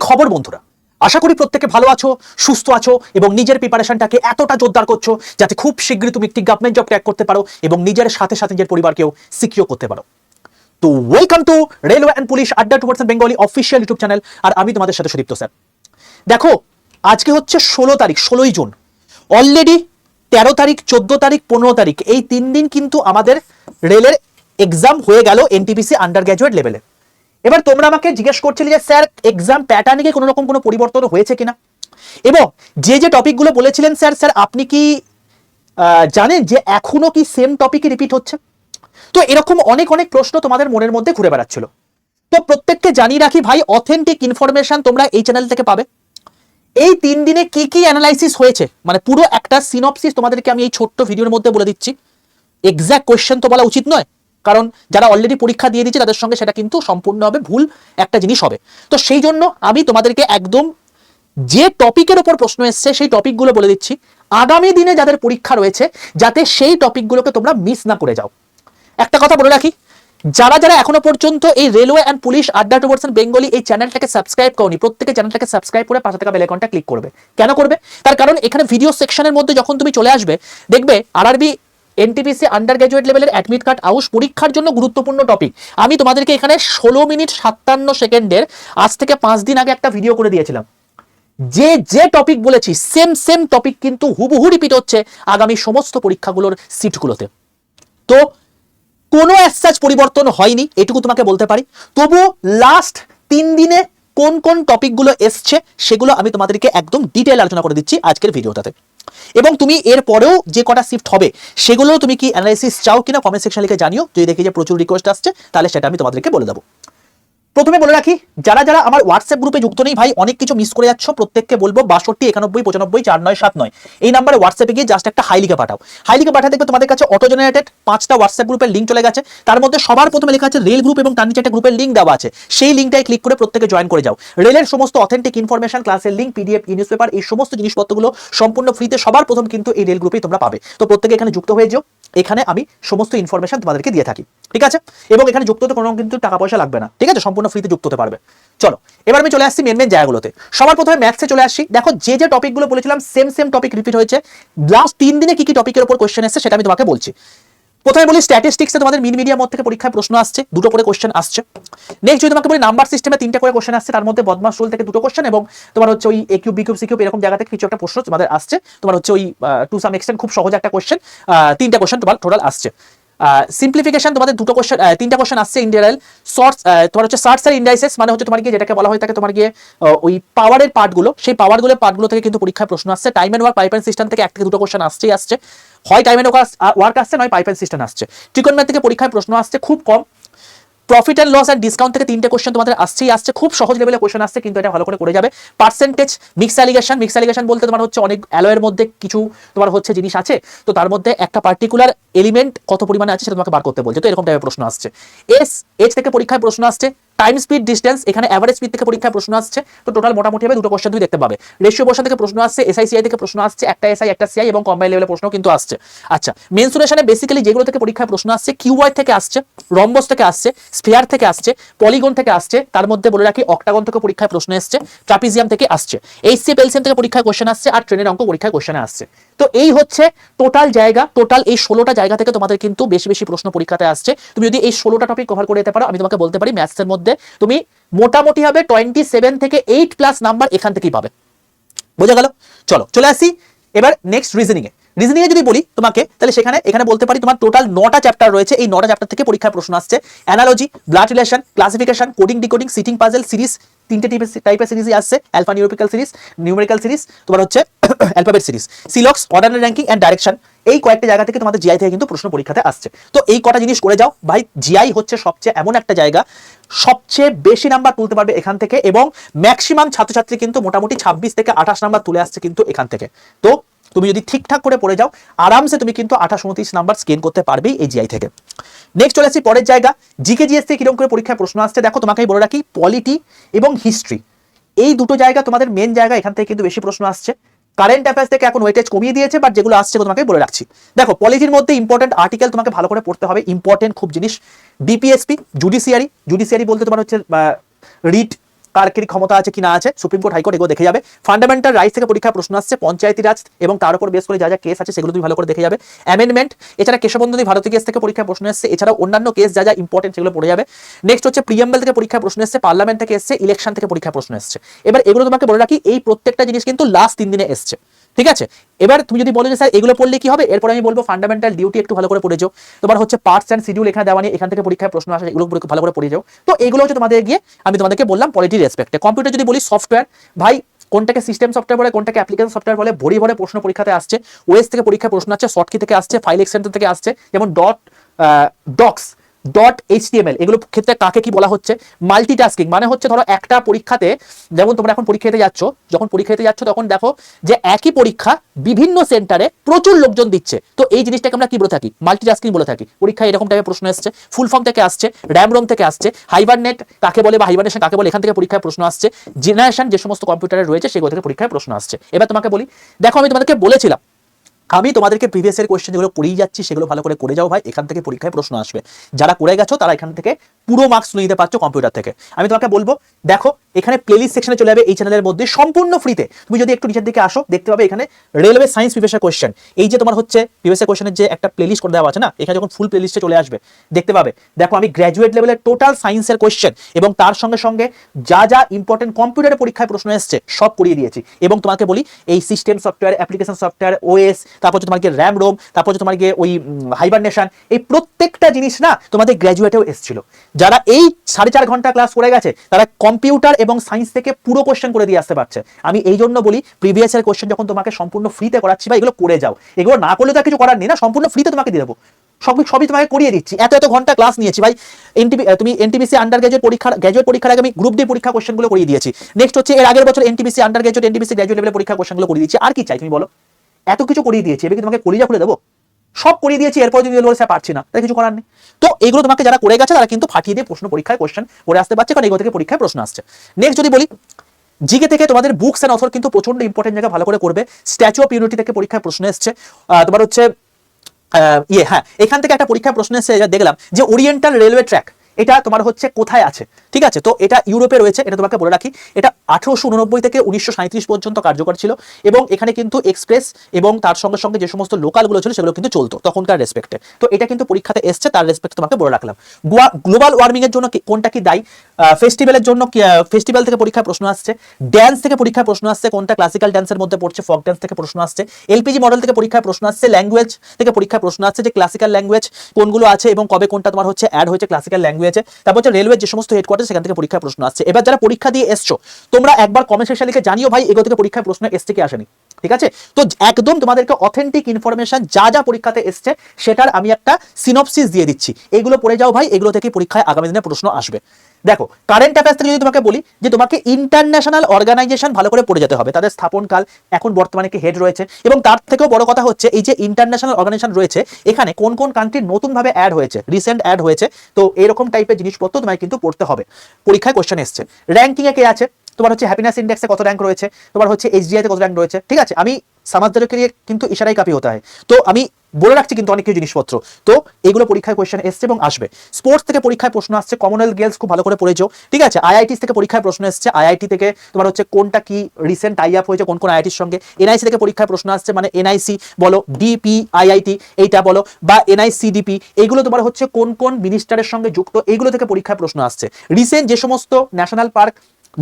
খবর বন্ধুরা? আশা করি প্রত্যেকে ভালো আছো, সুস্থ আছো এবং নিজের প্রিপারেশনটাকে এতটা জোরদার করছো যাতে খুব শীঘ্রই তুমি একটি গভর্নমেন্ট জব ক্র্যাক করতে পারো এবং নিজের সাথে সাথে নিজের পরিবারকেও সিকিউর করতে পারো। তো welcome to railway and police আড্ডা 2% বেঙ্গলি অফিসিয়াল ইউটিউব চ্যানেল। আর আমি তোমাদের সাথে সুদীপ্ত স্যার। দেখো, আজকে হচ্ছে 16 তারিখ, 16ই জুন। অলরেডি 13 তারিখ, 14 তারিখ, 15 তারিখ এই 3 দিন কিন্তু আমাদের রেলের এক্সাম হয়ে গেল এনটিপিসি আন্ডার গ্র্যাজুয়েট লেভেলে। এবার তোমরা আমাকে জিজ্ঞেস করছিলে যে স্যার এক্সাম প্যাটার্নে কি কোনো রকম কোনো পরিবর্তন হয়েছে কিনা, এবং যে টপিকগুলো বলেছিলেন স্যার আপনি কি জানেন যে এখনো কি সেম টপিকই রিপিট হচ্ছে? তো এরকম অনেক অনেক প্রশ্ন তোমাদের মনের মধ্যে ঘুরে বেড়াচ্ছিল। তো প্রত্যেককে জানিয়ে রাখি ভাই, অথেন্টিক ইনফরমেশন তোমরা এই চ্যানেল থেকে পাবে। এই 3 দিনে কি কি অ্যানালাইসিস হয়েছে, মানে পুরো একটা সিনপসিস তোমাদেরকে আমি এই ছোট্ট ভিডিওর মধ্যে বলে দিচ্ছি। এক্সাক্ট কোয়েশ্চেন তো বলা উচিত নয়, কারণ যারা অলরেডি পরীক্ষা দিয়ে দিচ্ছে তাদের সঙ্গে সেটা কিন্তু সম্পূর্ণভাবে ভুল একটা জিনিস হবে। তো সেই জন্য আমি তোমাদেরকে একদম যে টপিকের ওপর প্রশ্ন এসছে সেই টপিকগুলো বলে দিচ্ছি, আগামী দিনে যাদের পরীক্ষা রয়েছে যাতে সেই টপিকগুলোকে তোমরা মিস না করে যাও। একটা কথা বলে রাখি, যারা যারা এখনো পর্যন্ত এই রেলওয়ে অ্যান্ড পুলিশ আড্ডা 2% বেঙ্গলি এই চ্যানেলটাকে সাবস্ক্রাইব করনি, প্রত্যেকে চ্যানেলটাকে সাবস্ক্রাইব করে পাশে থাকা বেল আইকনটা ক্লিক করবে। কেন করবে? তার কারণ এখানে ভিডিও সেকশনের মধ্যে যখন তুমি চলে আসবে দেখবে আরআরবি এনটিপিসি আন্ডার গ্র্যাজুয়েট লেভেলের অ্যাডমিট কার্ড আউস পরীক্ষার জন্য গুরুত্বপূর্ণ টপিক আমি তোমাদেরকে এখানে 16 মিনিট 57 সেকেন্ডের আজ থেকে 5 দিন আগে একটা ভিডিও করে দিয়েছিলাম। যে টপিক বলেছি সেম টপিক কিন্তু হুবহু রিপিট হচ্ছে আগামী সমস্ত পরীক্ষাগুলোর সিটগুলোতে। তো কোনো অ্যাজ পরিবর্তন হয়নি, এটুকু তোমাকে বলতে পারি। তবুও লাস্ট 3 দিনে কোন কোন টপিকগুলো এসছে সেগুলো আমি তোমাদেরকে একদম ডিটেইল আলোচনা করে দিচ্ছি আজকের ভিডিওটাতে। এবং তুমি এর পরেও যে কটা শিফট হবে সেগুলো তুমি কি অ্যানালাইসিস চাও কিনা কমেন্ট সেকশন লিখে জানিও। যদি দেখি যে প্রচুর রিকোয়েস্ট আসছে তাহলে সেটা আমি তোমাদেরকে বলে দেবো। প্রথমে বলে রাখি, যারা যারা আমার হোয়াটসঅ্যাপ গ্রুপে যুক্ত নেই ভাই, অনেক কিছু মিস করে যাচ্ছ। প্রত্যেককে বলবো 62 91 95 4979 এই নাম্বারে হোয়াটসঅ্যাপে গিয়ে জাস্ট একটা হাই লিখে পাঠাও। হাই লিখে পাঠাতে দেখবে তোমাদের কাছে অটো জেনারেটেড 5টা হোয়াটসঅ্যাপ গ্রুপের লিঙ্ক চলে গেছে। তার মধ্যে সবার প্রথমে লেখা আছে রেল গ্রুপ এবং তার নিচে একটা গ্রুপের লিঙ্ক দেওয়া আছে। সেই লিঙ্কটাই ক্লিক করে প্রত্যেকে জয়েন করে যাও। রেলের সমস্ত অথেন্টিক ইনফরমেশন, ক্লাসের লিঙ্ক, পিডিএফ, নিউজ পেপার, এই সমস্ত জিনিসপত্রগুলো সম্পূর্ণ ফ্রিতে সবার প্রথম কিন্তু এই রেল গ্রুপেই তোমরা পাবে। তো প্রত্যেকে এখানে যুক্ত হয়ে যাও। এখানে আমি সমস্ত ইনফরমেশন তোমাদেরকে দিয়ে থাকি, ঠিক আছে? এবং এখানে যুক্ত হতে কোনো কিন্তু টাকা পয়সা লাগবে না, ঠিক আছে? সম্পূর্ণ ফ্রিতে যুক্ত হতে পারবে। চলো এবার আমি চলে আসছি মেন জায়গাগুলোতে। সবার প্রথমে ম্যাথসে চলে আসছি। দেখো যে টপিকগুলো বলেছিলাম সেম টপিক রিপিট হয়েছে। লাস্ট 3 দিনে কি কি টপিকের উপর কোশ্চেন এসেছে সেটা আমি তোমাকে বলছি। প্রথমে বলি স্ট্যাটিস্টিক্সে তোমাদের মিন মিডিয়া মধ্যে থেকে পরীক্ষায় প্রশ্ন আসছে, 2টো করে কোশ্চেন আসছে। নেক্সট যদি তোমাকে বলি নাম্বার সিস্টেমে 3টে করে কোশ্চেন আসছে, তার মধ্যে বদমাস রুল থেকে 2টো কোশ্চেন এবং তোমার হচ্ছে ওই A cube B cube C cube এরকম জায়গা থেকে কিছু একটা প্রশ্ন তোমাদের আসছে। তোমার হচ্ছে ওই টু সাম এক্সটেন্ট খুব সহজ একটা কোশ্চেন, 3টে কোশ্চেন তোমার টোটাল আসছে। সিম্পলিফিকেশন তোমাদের 2টো কোশ্চেন, 3টা কোশ্চেন আসছে। ইন্ডিয়াল শর্টস তোমার হচ্ছে শার্টস আর ইন্ডাইসেস, মানে হচ্ছে তোমার গিয়ে যেটাকে বলা হয় থাকে তোমার গিয়ে ওই পাওয়ারের পার্টগুলো, সেই পার্টগুলো থেকে কিন্তু পরীক্ষায় প্রশ্ন আসছে। Time and work, pipe and cistern থেকে 1 থেকে 2টো কোশ্চেন আসছে। হয় টাইম এন্ড ওয়ার্ক আসছে, নয় পাইপ এন্ড সিস্টেম আসছে। ট্রিকোনোমেট্রি থেকে পরীক্ষায় প্রশ্ন আসছে খুব কম। Profit and loss and discount থেকে 3টে কোশ্চেন তোমাদের আসছে, খুব সহজ লেভেলের কোশ্চেন আসছে, কিন্তু এটা ভালো করে যাবে। পার্সেন্টেজ, মিক্স অ্যালিগেশন বলতে তোমার হচ্ছে অনেক অ্যালয়ের মধ্যে কিছু তোমার হচ্ছে জিনিস আছে, তো তার মধ্যে একটা পার্টিকুলার এলিমেন্ট কত পরিমাণে আছে সেটা তোমাকে বার করতে বলছে। তো এরকম টাইপের প্রশ্ন আসছে। এজ থেকে পরীক্ষায় প্রশ্ন আসছে। টাইম স্পিড ডিস্টেন্স, এখানে অ্যাভারেজ স্পিড থেকে পরীক্ষায় প্রশ্ন আসছে। তো টোটাল মোটামুটি হবে 2টো কোশ্চেন তুমি দেখতে পাবে। রেশিও পোর্শন থেকে প্রশ্ন আসছে, এসআইসিআই থেকে প্রশ্ন আসছে, একটা এসআই একটা সিআই এবং কম্বাইন্ড লেভেলের প্রশ্ন কিন্তু আসছে। আচ্ছা, মেনসুরেশনে বেসিক্যালি যেগুলো থেকে পরীক্ষায় প্রশ্ন আসছে, কিউআই থেকে আসছে, রম্বস থেকে আসছে, স্ফিয়ার থেকে আসছে, পলিগন থেকে আসছে। তার মধ্যে বলে রাখি অক্টাগন থেকে পরীক্ষায় প্রশ্ন এসছে, ট্রাপিজিয়াম থেকে আসছে, এইচসিএফ এলসিএম থেকে পরীক্ষায় কোশ্চেন আসছে, আর ট্রেনের অঙ্ক পরীক্ষায় কোশ্চেন আসছে। তো এই হচ্ছে টোটাল জায়গা। টোটাল এই 16টা জায়গা থেকে তোমাদের কিন্তু বেশি প্রশ্ন পরীক্ষাতে আসছে। তুমি যদি এই 16টা টপিক কভার করে যেতে পারো, আমি তোমাকে বলতে পারি ম্যাথসের মধ্যে তুমি মোটামুটি হবে 27 থেকে 8+ নাম্বার এখান থেকেই পাবে। বোঝা গেল? চলে আসি এবার নেক্সট রিজনিং এ। যদি বলি তোমাকে, তাহলে এখানে বলতে পারি তোমার টোটাল 9টা চ্যাপ্টার রয়েছে। এই 9টা চ্যাপ্টার থেকে পরীক্ষায় প্রশ্ন আসছে। Analogy, blood relation, classification, coding decoding, sitting puzzle series, 3টে টাইপের সিরিজই আসছে। অ্যালফা নিউমেরিক্যাল সিরিজ, তোমার হচ্ছে অ্যালফাবেট সিরিজ, সিলক্স, অর্ডার র্যাঙ্কিং এন্ড ডাইরেকশন, এই কয়েকটা জায়গা থেকে তোমাদের জিআই থেকে কিন্তু প্রশ্ন পরীক্ষাতে আসছে। তো এই কটা জিনিস করে যাও ভাই। জিআই হচ্ছে সবচেয়ে এমন একটা জায়গা, সবচেয়ে বেশি নাম্বার তুলতে পারবে এখান থেকে, এবং ম্যাক্সিমাম ছাত্রছাত্রী কিন্তু মোটামুটি 26 থেকে 28 নাম্বার তুলে আসছে কিন্তু এখান থেকে। তো তুমি যদি ঠিকঠাক করে পড়ে যাও আরামসে তুমি কিন্তু 28 29 নাম্বার স্কেন করতে পারবে এই জিআই থেকে। নেক্সট চলে আসছি পরের জায়গা, জিকে জিএস থেকে কিরকম করে পরীক্ষায় প্রশ্ন আসছে। দেখো তোমাকেই বলে রাখি পলিটি এবং হিস্ট্রি এই 2টো জায়গা তোমাদের মেন জায়গা, এখান থেকে কিন্তু বেশি প্রশ্ন আসছে। কারেন্ট অ্যাফেয়ার্স থেকে এখন ওয়েটেজ কমিয়ে দিয়েছে, বাট যেগুলো আসছে তোমাকে বলে রাখছি। দেখো পলিটির মধ্যে ইম্পর্টেন্ট আর্টিকেল তোমাকে ভালো করে পড়তে হবে, ইম্পর্টেন্ট খুব জিনিস। ডিপিএসপি, জুডিশিয়ারি বলতে তোমার হচ্ছে রিট, কার কি ক্ষমতা আছে কি না আছে, সুপ্রিম কোর্ট হাইকোর্ট এগুলো দেখে যাবে। ফান্ডামেন্টাল রাইটস থেকে পরীক্ষায় প্রশ্ন আসছে, পঞ্চায়েতি রাজ এবং তার উপর বেস করে যা যা কেস আছে সেগুলো তুমি ভালো করে দেখে যাবে। অ্যামেন্ডমেন্ট, এছাড়া কেশবন্ধনী ভারতী কেস থেকে পরীক্ষায় প্রশ্ন আসছে, এছাড়াও অন্যান্য কেস যা যা ইম্পর্টেন্ট সেগুলো পড়ে যাবে। নেক্সট হচ্ছে প্রিএম্বল থেকে পরীক্ষায় প্রশ্ন এসছে, পার্লামেন্ট থেকে এসছে, ইলেকশন থেকে পরীক্ষায় প্রশ্ন এসছে। এবার এগুলো তোমাকে বলে রাখি, এই প্রত্যেকটা জিনিস কিন্তু লাস্ট 3 দিনে এসছে, ঠিক আছে। এবার তুমি যদি বলো যে স্যার এগুলো পড়লে কি হবে, এরপর আমি বলবো ফান্ডামেন্টাল ডিউটি একটু ভালো করে পড়ে যাও। তোমার হচ্ছে পার্টস এন্ড শিডিউল এখানে দেওয়া নেই, এখান থেকে পরীক্ষায় প্রশ্ন আসে, এগুলো ভালো করে পড়ে যাও। তো এগুলো হচ্ছে তোমাদের গিয়ে আমি তোমাদেরকে বললাম পলিটি রেসপেক্টে। কম্পিউটার যদি বলি সফটওয়্যার, ভাই কোনটাকে সিস্টেম সফটওয়্যার বলে, কোনটাকে অ্যাপ্লিকেশন সফটওয়্যার বলে, ভরি ভরে প্রশ্ন পরীক্ষাতে আসছে। ওএস থেকে পরীক্ষায় প্রশ্ন আসছে, শর্টকি থেকে আসছে, ফাইল এক্সটেনশন থেকে আসছে, যেমন ডক্স .html এগুলো ক্ষেত্রে কাকে কি বলা হচ্ছে। মাল্টিটাস্কিং মানে হচ্ছে ধরো একটা পরীক্ষাতে, যেমন তোমরা এখন পরীক্ষা দিতে যাচ্ছ, যখন পরীক্ষা দিতে যাচ্ছ তখন দেখো যে একই পরীক্ষা বিভিন্ন সেন্টারে প্রচুর লোকজন দিচ্ছে, তো এই জিনিসটাকে আমরা কি বলে থাকি, মাল্টিটাস্কিং বলে থাকি। পরীক্ষায় এরকম টাইপের প্রশ্ন আসছে, ফুল ফর্ম থেকে আসছে, র্যাম রোম থেকে আসছে, হাইবারনেট কাকে বলে বা হাইবারনেশন কাকে বলে, এখান থেকে পরীক্ষায় প্রশ্ন আসছে। জেনারেশন যে সমস্ত কম্পিউটারে রয়েছে সেগুলো থেকে পরীক্ষায় প্রশ্ন আসছে। এবার তোমাকে বলি, দেখো আমি তোমাদেরকে বলেছিলাম আমি তোমাদেরকে প্রিভিয়াস এর কোশ্চেন যেগুলো করেই যাচ্ছি সেগুলো ভালো করে করে যাও ভাই, এখান থেকে পরীক্ষায় প্রশ্ন আসবে। যারা করে গেছো তারা এখান থেকে পুরো মার্কস নিতে পারছো কম্পিউটার থেকে। আমি তোমাকে বলবো দেখো এখানে প্লেলিস্ট সেকশনে চলে যাবে এই চ্যানেলের মধ্যে সম্পূর্ণ ফ্রিতে। তুমি যদি একটু নিচের দিকে আসো দেখতে পাবে এখানে রেলওয়ে সায়েন্স প্রিভিয়াস কোশ্চেন, এই যে তোমার হচ্ছে প্রিভিয়াস কোশ্চেনের যে একটা প্লেলিস্ট করে দেওয়া আছে না, এখানে যখন ফুল প্লেলিস্টে চলে আসবে দেখতে পাবে, দেখো আমি গ্র্যাজুয়েট লেভেলের টোটাল সায়েন্সের কোশ্চেন এবং তার সঙ্গে সঙ্গে যা যা ইম্পর্টেন্ট কম্পিউটারের পরীক্ষায় প্রশ্ন এসছে সব করিয়ে দিয়েছি। এবং তোমাকে বলি এই system software, application software, OS, তারপর তোমাকে র্যাম রোম, তারপর তোমার গিয়ে ওই হাইবারনেশন, এই প্রত্যেকটা জিনিস না তোমাদের গ্র্যাজুয়েটেও এসেছিল। যারা এই 4.5 ঘন্টা ক্লাস করে গেছে তারা কম্পিউটার এবং সায়েন্স থেকে পুরো কোশ্চেন করে দিয়ে আসতে পারছে। আমি এই জন্য বলি প্রিভিয়াস এর কোশ্চেন যখন তোমাকে সম্পূর্ণ ফ্রিতে করাচ্ছি বা এগুলো করে যাও, এগুলো না করলে তো কিছু করার নেই না, সম্পূর্ণ ফ্রিতে তোমাকে দিয়ে দেবো, সবই তোমাকে করিয়ে দিচ্ছি। এত ঘন্টা ক্লাস নিয়েছি ভাই। তুমি এনটিপিসি আন্ডার গ্র্যাজুয়েট পরীক্ষার আগে আমি গ্রুপ ডি পরীক্ষা কোশ্চেনগুলো করিয়ে দিয়েছি। নেক্সট হচ্ছে এর আগের বছর NTPC under graduate, NTPC graduate লেভেলের পরীক্ষা কোশ্চেনগুলো করিয়ে দিচ্ছি। আর কি চাই তুমি বলো, এত কিছু করিয়ে দিয়েছি, এবার কি তোমাকে কলিজা খুলে দেবো? সব করিয়ে দিয়েছি, এরপর যদি বলে পারছি না তাই কিছু করার নেই। তো এগুলো তোমাকে যারা করে গেছে তারা কিন্তু ফাটিয়ে দিয়ে প্রশ্ন পরীক্ষায় কোশ্চেন করে আসতে পারছে, কারণ এগুলো থেকে পরীক্ষায় প্রশ্ন আসছে। নেক্সট যদি বলি জিকে থেকে তোমাদের বুকস এন্ড অথর কিন্তু প্রচন্ড ইম্পর্টেন্ট জায়গা, ভালো করে করবে। স্ট্যাচু অফ ইউনিটি থেকে পরীক্ষায় প্রশ্ন এসছে, তোমার হচ্ছে হ্যাঁ এখান থেকে একটা পরীক্ষায় প্রশ্ন এসেছে দেখলাম যে ওরিয়েন্টাল রেলওয়ে ট্র্যাক, এটা তোমার হচ্ছে কোথায় আছে, ঠিক আছে। তো এটা ইউরোপে রয়েছে, এটা তোমাকে বলে রাখি। এটা 1889 থেকে 1937 পর্যন্ত কার্যকর ছিল এবং এখানে কিন্তু এক্সপ্রেস এবং তার সঙ্গে সঙ্গে যে সমস্ত লোকালগুলো ছিল সেগুলো কিন্তু চলতো তখনকার রেসপেক্টে। তো এটা কিন্তু পরীক্ষাতে এসছে, তার রেসপেক্টে তোমাকে বলে রাখলাম। গ্লোবাল ওয়ার্মিং এর জন্য কোনটা কি দায়ী, ফেস্টিভ্যালের জন্য ফেস্টিভ্যাল থেকে পরীক্ষায় প্রশ্ন আসছে। ড্যান্স থেকে পরীক্ষায় প্রশ্ন আসছে, কোনটা ক্লাসিক্যাল ড্যান্সের মধ্যে পড়ছে, ফক ড্যান্স থেকে প্রশ্ন আসছে। এলপিজি মডেল থেকে পরীক্ষায় প্রশ্ন আসছে। ল্যাঙ্গুয়েজ থেকে পরীক্ষায় প্রশ্ন আসছে যে ক্লাসিক্যাল ল্যাঙ্গুয়েজ কোনগুলো আছে এবং কবে কোনটা তোমার হচ্ছে অ্যাড হয়েছে ক্লাসিক্যাল ল্যাঙ্গুয়েজে। তারপর হচ্ছে রেলওয়ে যে সমস্ত হেডকোয়ার্টার সেখান থেকে পরীক্ষায় প্রশ্ন আসছে। এবার যারা পরীক্ষা দিয়ে এসছো তোমরা একবার কমেন্ট সেকশনে লিখে জানিও ভাই এগুলো থেকে পরীক্ষায় প্রশ্ন এসছে কি আসেনি, ঠিক আছে। তো একদম তোমাদেরকে অথেন্টিক ইনফরমেশন যা যা পরীক্ষাতে এসছে সেটার আমি একটা সিনপসিস দিয়ে দিচ্ছি, এগুলো পড়ে যাও ভাই, এগুলো থেকে পরীক্ষায় আগামী দিনে প্রশ্ন আসবে। দেখো কারেন্ট অ্যাফেয়ার্স থেকে যদি তোমাকে বলি যে তোমাকে ইন্টারন্যাশনাল অর্গানাইজেশন ভালো করে পড়ে যেতে হবে, তাদের স্থাপনকাল, এখন বর্তমানে কি হেড রয়েছে, এবং তার থেকেও বড় কথা হচ্ছে এই যে ইন্টারন্যাশনাল অর্গানাইজেশন রয়েছে এখানে কোন কোন কান্ট্রি নতুনভাবে অ্যাড হয়েছে, রিসেন্ট অ্যাড হয়েছে। তো এরকম টাইপের জিনিসপত্র তোমায় কিন্তু পড়তে হবে। পরীক্ষায় কোশ্চেন এসছে। র্যাঙ্কিং এ কে আছে, তোমার হচ্ছে হ্যাপিনেস ইন্ডেক্সে কত র্যাঙ্ক রয়েছে, তোমার হচ্ছে এইচডিআই তে কত র্যাঙ্ক রয়েছে, ঠিক আছে। আমি সমাজদারকে নিয়ে কিন্তু ইশারাই কাপি হতে হয়, তো আমি বলে রাখছি কিন্তু অনেক কিছু জিনিসপত্র। তো এগুলো পরীক্ষায় কোশ্চেন এসছে এবং আসবে। স্পোর্টস থেকে পরীক্ষায় প্রশ্ন আসছে, কমনওয়েলথ গেমস খুব ভালো করে পড়েছো, ঠিক আছে। আইআইটি থেকে পরীক্ষায় প্রশ্ন এসছে, আইআইটি থেকে তোমার হচ্ছে কোনটা কি রিসেন্ট টাই আপ হয়েছে কোন কোন আইআইটির সঙ্গে। এনআইসি থেকে পরীক্ষায় প্রশ্ন আসছে, মানে এনআইসি বলো, ডিপিআইআইটি এইটা বলো, বা এনআইসিডিপি, এগুলো তোমার হচ্ছে কোন কোন মিনিস্টারের সঙ্গে যুক্ত, এগুলো থেকে পরীক্ষায় প্রশ্ন আসছে। রিসেন্ট যে সমস্ত ন্যাশনাল পার্ক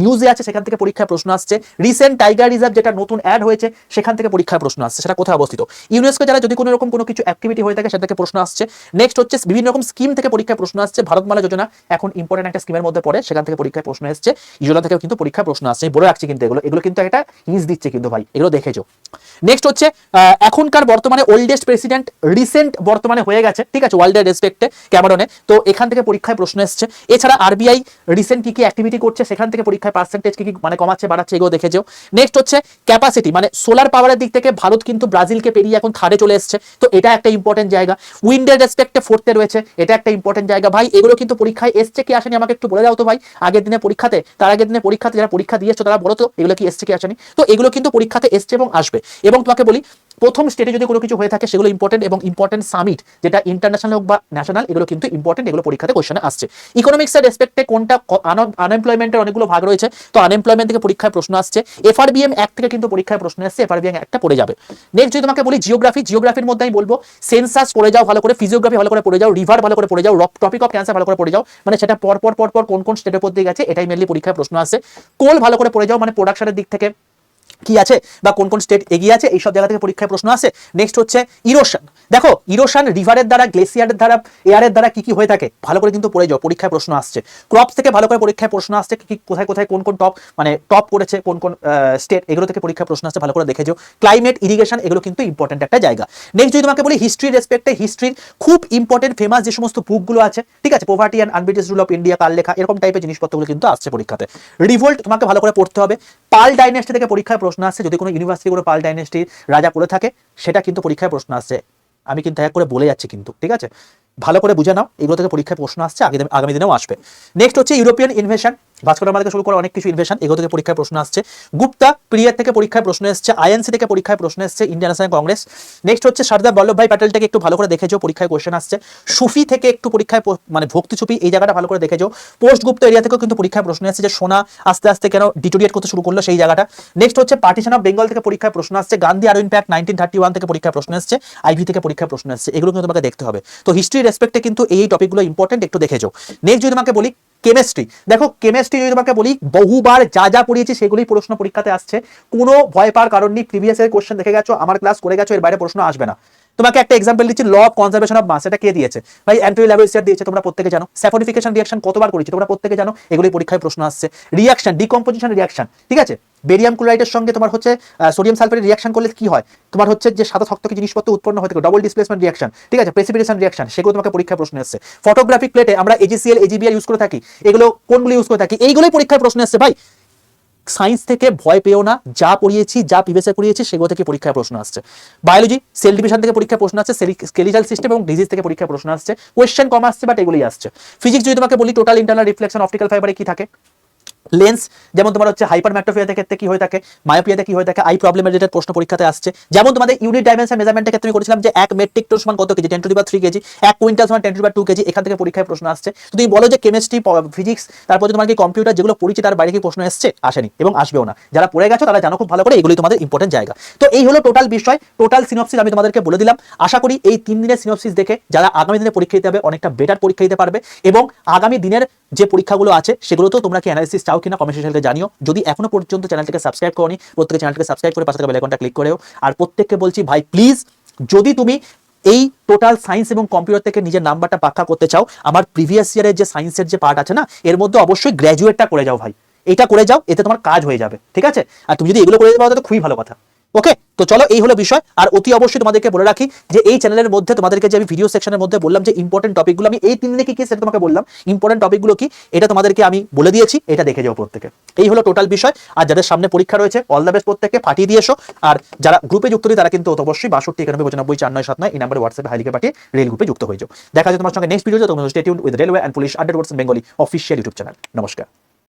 নিউজে আছে সেখান থেকে পরীক্ষায় প্রশ্ন আসছে। রিসেন্ট টাইগার রিজার্ভ যেটা নতুন অ্যাড হয়েছে সেখান থেকে পরীক্ষায় প্রশ্ন আসছে, সেটা কোথায় অবস্থিত। ইউনেস্কো যারা যদি কোনো রকম কোনো কিছু অ্যাক্টিভিটি হয়ে থাকে সেটা থেকে প্রশ্ন আসছে। নেক্সট হচ্ছে বিভিন্ন রকম স্কিম থেকে পরীক্ষায় প্রশ্ন আসছে। ভারতমালা যোজনা এখন ইম্পর্টেন্ট একটা স্কিমের মধ্যে পড়ে, সেখান থেকে পরীক্ষায় প্রশ্ন এসছে। যোজনা থেকেও কিন্তু পরীক্ষায় প্রশ্ন আসছে, বলে রাখছি কিন্তু এগুলো কিন্তু একটা হিন্স দিচ্ছে কিন্তু ভাই, এগুলো দেখেছো। নেক্সট হচ্ছে এখনকার বর্তমানে ওল্ডেস্ট প্রেসিডেন্ট রিসেন্ট বর্তমানে হয়ে গেছে, ঠিক আছে, ওয়ার্ল্ডের রেসপেক্টে ক্যামেরনে, তো এখান থেকে পরীক্ষায় প্রশ্ন এসছে। এছাড়া আরবিআই রিসেন্ট কি কি অ্যাক্টিভিটি করছে সেখান থেকে পরীক্ষায় পার্সেন্টেজ কি কি মানে কমাচ্ছে বাড়াচ্ছে এগুলো দেখে যাও। নেক্সট হচ্ছে ক্যাপাসিটি, মানে সোলার পাওয়ারের দিক থেকে ভারত কিন্তু ব্রাজিলকে পেরিয়ে এখন থার্ডে চলে এসছে, তো এটা একটা ইম্পর্টেন্ট জায়গা। উইন্ডের রেসপেক্টে ফোর্থে রয়েছে, এটা একটা ইম্পর্টেন্ট জায়গা ভাই। এগুলো কিন্তু পরীক্ষায় এসছে কি আসেনি আমাকে একটু বলে দাও তো ভাই, আগের দিনে পরীক্ষাতে, তার আগের দিনে পরীক্ষাতে যারা পরীক্ষা দিয়েছো তারা বলো তো এগুলো কি এসছে কি আসেনি। তো এগুলো কিন্তু পরীক্ষাতে এসছে এবং আসবে। এবং তোমাকে বলি প্রথম স্টেটে যদি কোনো কিছু হয়ে থাকে সেগুলো ইম্পর্টেন্ট, এবং ইম্পর্টেন্ট সামিট যেটা ইন্টারন্যাশনাল হোক বা ন্যাশনাল, এগুলো কিন্তু ইম্পর্টেন্ট, এগুলো পরীক্ষাতে কোশ্চেনে আসছে। ইকোনমিক্সের রেসপেক্টে কোনটা আনএমপ্লয়মেন্টের অনেকগুলো ভাগ রয়েছে, তো আনএমপ্লয়মেন্ট থেকে পরীক্ষায় প্রশ্ন আসছে। এফআরবিএম অ্যাক্ট থেকে কিন্তু পরীক্ষায় প্রশ্ন আসছে, এফআরবিএম একটা পড়ে যাবে। নেক্সট যদি তোমাকে বলি জিওগ্রাফির মধ্যে আমি বলবো সেন্সাস পড়ে যাও ভালো করে, ফিজিওগ্রাফি ভালো করে পড়ে যাও, রিভার ভালো করে পড়ে যাও, টপিক অফ ক্যান্সার ভালো করে পড়ে যাও, মানে সেটা পর পর কোন স্টেটের উপর দিয়ে গেছে এটাই মেনলি পরীক্ষায় প্রশ্ন আসছে। কোল ভালো করে পড়ে যাও, মানে প্রোডাকশনের দিক থেকে কি আছে বা কোন স্টেট এগিয়ে আছে এইসব জায়গা থেকে পরীক্ষায় প্রশ্ন আসে। নেক্সট হচ্ছে ইরোশন, দেখো ইরোশন রিভারের দ্বারা, গ্লেসিয়ারের দ্বারা, এয়ারের দ্বারা কি হয়ে থাকে ভালো করে কিন্তু পড়ে যাও, পরীক্ষায় প্রশ্ন আসছে। ক্রপস থেকে ভালো করে পরীক্ষায় প্রশ্ন আসছে, কি কোথায় কোন টপ করেছে কোন স্টেট, এগুলো থেকে পরীক্ষায় প্রশ্ন আসছে, ভালো করে দেখে যাও। ক্লাইমেট, ইরিগেশন, এগুলো কিন্তু ইম্পর্টেন্ট একটা জায়গা। নেক্সট যদি তোমাকে বলি হিস্ট্রি রেসপেক্টে, হিস্ট্রির খুব ইম্পর্টেন্ট ফেমাস যে সমস্ত বুকগুলো আছে, ঠিক আছে, poverty and un-British rule of India, কাল লেখা, এরকম টাইপের জিনিসপত্রগুলো কিন্তু আসছে পরীক্ষাতে। রিভোল্ট তোমাকে ভালো করে পড়তে হবে। পাল ডাইনেস্টি থেকে পরীক্ষায় প্রশ্ন আসছে, যদি কোনো ইউনিভার্সিটি করে পাল ডাইনেস্টির রাজা করে থাকে সেটা কিন্তু পরীক্ষায় প্রশ্ন আসছে। আমি কিন্তু এক করে বলে যাচ্ছি কিন্তু, ঠিক আছে, ভালো করে বুঝে নাও, এগুলো থেকে পরীক্ষায় প্রশ্ন আসছে, আগামী দিনেও আসবে। নেক্সট হচ্ছে ইউরোপিয়ান ইনভেশন, ভাস্কর থেকে শুরু করে অনেক কিছু ইনভেশন, এগুলো থেকে পরীক্ষায় প্রশ্ন আসছে। গুপ্তা পিরিয়ড থেকে পরীক্ষায় প্রশ্ন এসেছে, আইএনসি থেকে পরীক্ষায় প্রশ্ন এসেছে, ইন্ডিয়ান ন্যাশনাল কংগ্রেস। নেক্সট হচ্ছে সর্দার বল্লভভাই প্যাটেল থেকে একটু ভালো করে দেখেছো, পরীক্ষায় কোশ্চেন আসছে। সুফি থেকে একটু পরীক্ষায় মানে ভক্তি সুফি, এই জায়গাটা ভালো করে দেখেছো। পোস্ট গুপ্ত এরিয়া থেকেও কিন্তু পরীক্ষায় প্রশ্ন আসছে, যে সোনা আস্তে আস্তে কেন ডিটোরিয়েট করতে শুরু করলো সেই জায়গাটা। নেক্সট হচ্ছে পার্টিশন অফ বেঙ্গল থেকে পরীক্ষায় প্রশ্ন আসছে। গান্ধী আরউইন প্যাক্ট 1931 থেকে পরীক্ষায় প্রশ্ন আসছে, আইভি থেকে পরীক্ষায় প্রশ্ন আসছে, এগুলো কিন্তু তোমাকে দেখতে হবে। তো হিস্ট্রি রেসপেক্টে কিন্তু এই টপিকগুলো ইম্পর্টেন্ট, একটু দেখেছো। নেক্সট যদি তোমাকে বলি কেমিস্ট্রি, দেখো কেমিস্ট্রি যদি তোমাকে বলি বহুবার যা পড়িয়েছি সেগুলোই প্রশ্ন পরীক্ষাতে আসছে, কোনো ভয় পাওয়ার কারণ নেই। প্রিভিয়াস এর কোশ্চেন দেখে গেছো, আমার ক্লাস করে গেছো, এর বাইরে প্রশ্ন আসবে না। তোমাকে একটা এক্সাম্পল দিচ্ছি, law of conservation of mass, এটা কে দিয়েছে ভাই? অ্যান্টনি ল্যাভোইসিয়ার দিয়েছে, তোমরা প্রত্যেকে জানো। স্যাফোনিফিকেশন রিঅ্যাকশন কতবার করেছি তোমরা প্রত্যেকে জানো, এগুলোই পরীক্ষায় প্রশ্ন আসছে। রিঅ্যাকশন, ডিকম্পোজিশন রিঅ্যাকশন, ঠিক আছে, বেরিয়াম ক্লোরাইডের সঙ্গে তোমার হচ্ছে সোডিয়াম সালফেটের রিঅ্যাকশন করলে কি হয়, তোমার হচ্ছে যে সাদা থকথকে জিনিসপত্র উৎপন্ন হতে ডবল ডিসপ্লেসমেন্ট রিঅ্যাকশন, ঠিক আছে, প্রেসিপিটেশন রিঅ্যাকশন, সেগুলো তোমাকে পরীক্ষায় প্রশ্ন আসছে। ফটোগ্রাফিক প্লেটে আমরা এজিসিএল, এজিবিআর ইউজ করে থাকি, এগুলো কোনগুলো ইউজ করে থাকি, এইগুলোই পরীক্ষায় প্রশ্ন আসছে ভাই। সায়েন্স থেকে ভয় পেও না, যা পড়িয়েছি, যা প্রিভিয়াস করিয়েছি সেগুলো থেকে পরীক্ষায় প্রশ্ন আসছে। বায়োলজি, সেল ডিভিশন থেকে পরীক্ষায় প্রশ্ন আসছে, স্কেলিটাল সিস্টেম এবং ডিজিজ থেকে পরীক্ষায় প্রশ্ন আসছে। কোয়েশ্চেন কম আসছে, বাট এগুলোই আসছে। ফিজিক্স যদি তোমাকে বলি টোটাল ইন্টারনাল রিফ্লেকশন অপটিক্যাল ফাইবারে কি থাকে, লেন্স, যেমন তোমার হচ্ছে হাইপারম্যাট্রোপিয়াতে ক্ষেত্রে কি হয়ে থাকে, মায়োপিয়াতে কি হয়ে থাকে, আই প্রবলেম রিলেটেড প্রশ্ন পরীক্ষাতে আসছে। যেমন তোমাদের ইউনিট ডাইমেনশন মেজারমেন্টের ক্ষেত্রে আমি করেছিলাম যে 1 মেট্রিক টন সমান কত কেজি, 10⁻³ কেজি, 1 কুইন্টাল সমান 10⁻² কেজি, এখান থেকে পরীক্ষায় প্রশ্ন আসছে। তো তুমি বলো যে কেমিস্ট্রি, ফিজিক্স, তারপর তোমার কি কম্পিউটার, যেগুলো পড়েছি তার বাইরে কি প্রশ্ন এসছে? আসেনি এবং আসবেও না। যারা পড়ে গেছো তারা জানো খুব ভালো করে, এগুলোই তোমাদের ইম্পর্টেন্ট জায়গা। তো এই হলো টোটাল বিষয়, টোটাল সিনপসিস আমি তোমাদেরকে বলে দিলাম। আশা করি এই 3 দিনের সিনপসিস দেখে যারা আগামী দিনে পরীক্ষা দিতে হবে অনেকটা বেটার পরীক্ষা দিতে পারবে, এবং আগামী দিনের যে পরীক্ষাগুলো আছে সেগুলোতেও তোমরা কি অ্যানালিসিস চাও কিনা কমেন্ট সেকশনে জানিও। যদি এখনো পর্যন্ত চ্যানেলটিকে সাবস্ক্রাইব করোনি, প্রত্যেকে চ্যানেলটিকে সাবস্ক্রাইব করে পাশে থাকা বেল আইকনটা ক্লিক করেও। আর প্রত্যেককে বলছি ভাই প্লিজ, যদি তুমি এই টোটাল সায়েন্স এবং কম্পিউটার থেকে নিজের নাম্বারটা পাক্কা করতে চাও, আমার প্রিভিয়াস ইয়ারের যে সায়েন্সের যে পার্ট আছে না, এর মধ্যে অবশ্যই গ্র্যাজুয়েটটা করে যাও ভাই, এটা করে যাও, এতে তোমার কাজ হয়ে যাবে, ঠিক আছে। আর তুমি যদি এগুলো করে যেতে পারো তো খুবই ভালো কথা। ওকে, তো চলো এই হলো বিষয়। আর অতি অবশ্যই তোমাদেরকে বলে রাখি যে এই চ্যানেলের মধ্যে তোমাদেরকে যে আমি ভিডিও সেকশনের মধ্যে বললাম যে ইম্পর্টেন্ট টপিকগুলো, আমি এই 3 দিনে কি সেটা তোমাকে বললাম, ইম্পর্টেন্ট টপিকগুলো কি এটা তোমাদেরকে আমি বলে দিয়েছি, এটা দেখে যাও প্রত্যেকে। এই হলো টোটাল বিষয়। আর যাদের সামনে পরীক্ষা রয়েছে অল দ্য বেস্ট, প্রত্যেককে ফাটিয়ে দিয়ে এসো। আর যারা গ্রুপে যুক্ত নেই তারা কিন্তু অবশ্যই 62 91 95 4979 এই নম্বরে হোয়াটসঅ্যাপে হাই লিখে পাঠিয়ে রেল গ্রুপে যুক্ত হয়ে যাও। দেখা যায় তোমার সঙ্গে নেক্সট ভিডিওতে। তোমরা stay tuned with railway and police 100% Bengali official YouTube channel. নমস্কার।